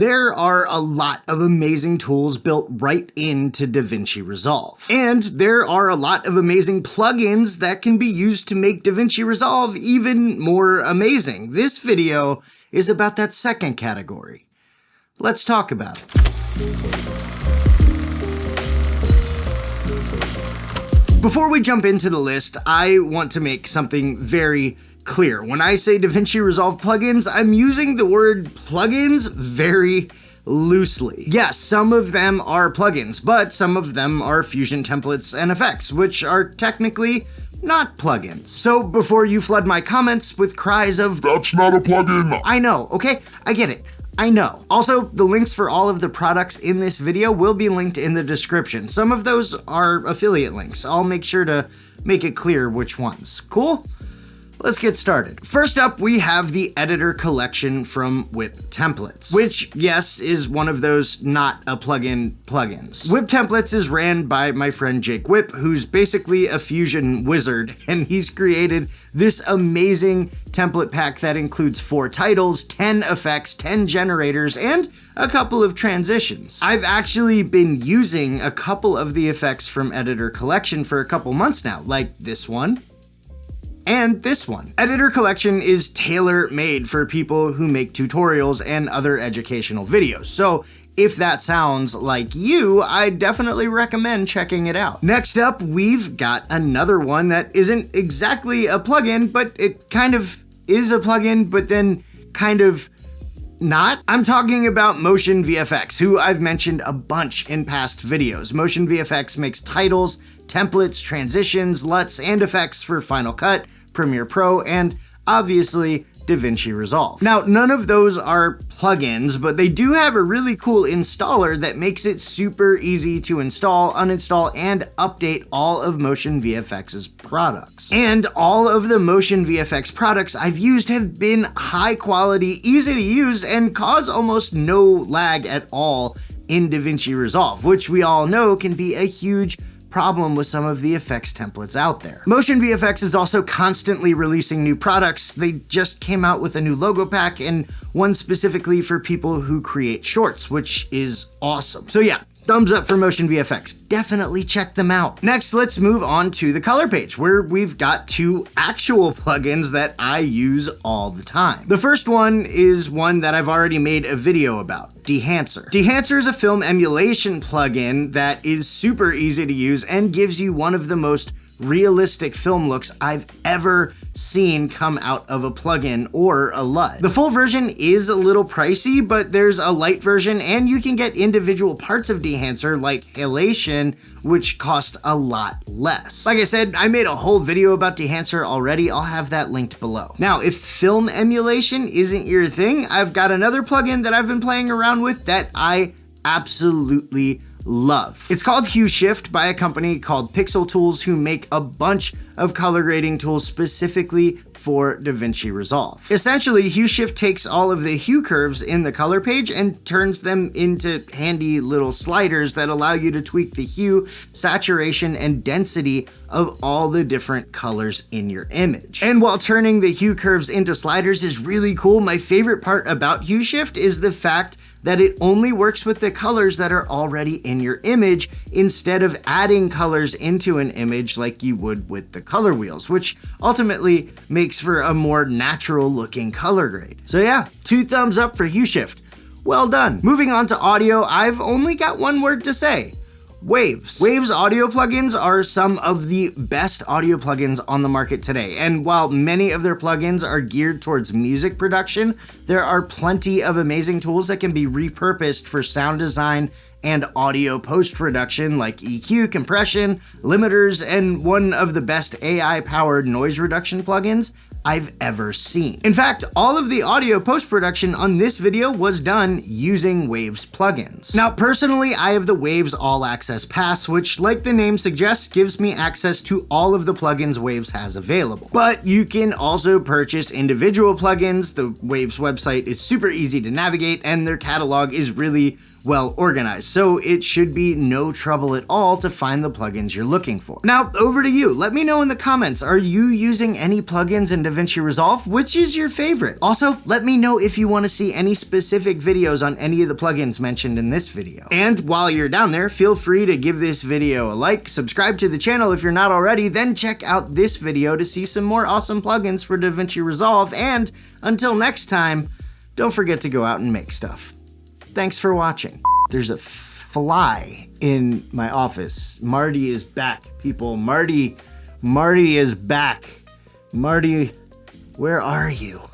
there are a lot of amazing tools built right into Davinci Resolve. And there are a lot of amazing plugins that can be used to make Davinci Resolve even more amazing. This video is about that second category. Let's talk about it. Before we jump into the list, I want to make something very clear. When I say Davinci Resolve plugins, I'm using the word plugins very loosely. Yes, some of them are plugins, but some of them are Fusion templates and effects, which are technically not plugins. So before you flood my comments with cries of, "That's not a plugin!" I know, okay? I get it. I know. Also, the links for all of the products in this video will be linked in the description. Some of those are affiliate links. I'll make sure to make it clear which ones. Cool? Let's get started. First up, we have the editor collection from Whip Templates, which, yes, is one of those not a plugin plugins. Whip Templates is ran by my friend Jake Whip, who's basically a Fusion wizard, and he's created this amazing template pack that includes 4 titles, 10 effects, 10 generators, and a couple of transitions. I've actually been using a couple of the effects from Editor Collection for a couple months now, like this one, and this one. Editor Collection is tailor-made for people who make tutorials and other educational videos, so if that sounds like you, I definitely recommend checking it out. Next up, we've got another one that isn't exactly a plugin, but it kind of is a plugin, but then kind of not. I'm talking about MotionVFX, who I've mentioned a bunch in past videos. MotionVFX makes titles, templates, transitions, LUTs, and effects for Final Cut, Premiere Pro, and obviously Davinci Resolve. Now, none of those are plugins, but they do have a really cool installer that makes it super easy to install, uninstall, and update all of MotionVFX's products. And all of the MotionVFX products I've used have been high quality, easy to use, and cause almost no lag at all in Davinci Resolve, which we all know can be a huge problem with some of the effects templates out there. MotionVFX is also constantly releasing new products. They just came out with a new logo pack and one specifically for people who create shorts, which is awesome. So yeah, thumbs up for MotionVFX. Definitely check them out. Next, let's move on to the color page, where we've got 2 actual plugins that I use all the time. The first one is one that I've already made a video about, Dehancer. Dehancer is a film emulation plugin that is super easy to use and gives you one of the most realistic film looks I've ever seen come out of a plugin or a LUT. The full version is a little pricey, but there's a light version and you can get individual parts of Dehancer like halation, which cost a lot less. Like I said, I made a whole video about Dehancer already. I'll have that linked below. Now, if film emulation isn't your thing, I've got another plugin that I've been playing around with that I absolutely love. It's called HueShift by a company called Pixel Tools, who make a bunch of color grading tools specifically for Davinci Resolve. Essentially, HueShift takes all of the hue curves in the color page and turns them into handy little sliders that allow you to tweak the hue, saturation, and density of all the different colors in your image. And while turning the hue curves into sliders is really cool, my favorite part about HueShift is the fact that it only works with the colors that are already in your image instead of adding colors into an image like you would with the color wheels, which ultimately makes for a more natural looking color grade. So yeah, 2 thumbs up for HueShift. Well done. Moving on to audio, I've only got one word to say. Waves. Waves audio plugins are some of the best audio plugins on the market today, and while many of their plugins are geared towards music production, there are plenty of amazing tools that can be repurposed for sound design and audio post-production like EQ, compression, limiters, and one of the best AI-powered noise reduction plugins I've ever seen. In fact, all of the audio post-production on this video was done using Waves plugins. Now, personally, I have the Waves All Access Pass, which, like the name suggests, gives me access to all of the plugins Waves has available. But you can also purchase individual plugins. The Waves website is super easy to navigate, and their catalog is really well organized, so it should be no trouble at all to find the plugins you're looking for. Now, over to you. Let me know in the comments, are you using any plugins in Davinci Resolve? Which is your favorite? Also, let me know if you want to see any specific videos on any of the plugins mentioned in this video. And while you're down there, feel free to give this video a like, subscribe to the channel if you're not already, then check out this video to see some more awesome plugins for Davinci Resolve, and until next time, don't forget to go out and make stuff. Thanks for watching. There's a fly in my office. Marty is back, people. Marty is back. Marty, where are you?